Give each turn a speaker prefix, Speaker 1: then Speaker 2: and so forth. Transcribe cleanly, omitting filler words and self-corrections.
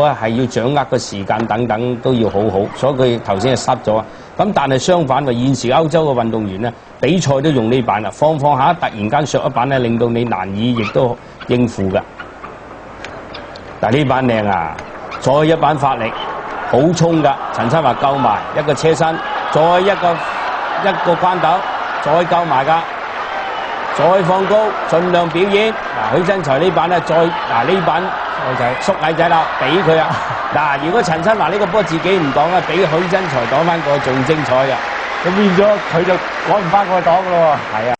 Speaker 1: 啊係要掌握個時間等等都要好好，所以佢頭先係失咗。咁但係相反，現時歐洲嘅運動員咧，比賽都用呢板啊，放下突然間削一板咧，令到你難以亦都應付㗎。但係呢板靚啊，再一板發力，好衝㗎。陳七華救埋一個車身，再一個關斗，再救埋㗎。再放高，盡量表演。嗱，許真才呢板咧，呢板縮矮仔啦，俾佢啊！嗱，如果陳新華呢個波自己唔擋啊，俾許真才擋翻個仲精彩嘅。
Speaker 2: 咁變咗佢就趕唔翻個檔㗎咯喎。
Speaker 1: 係啊。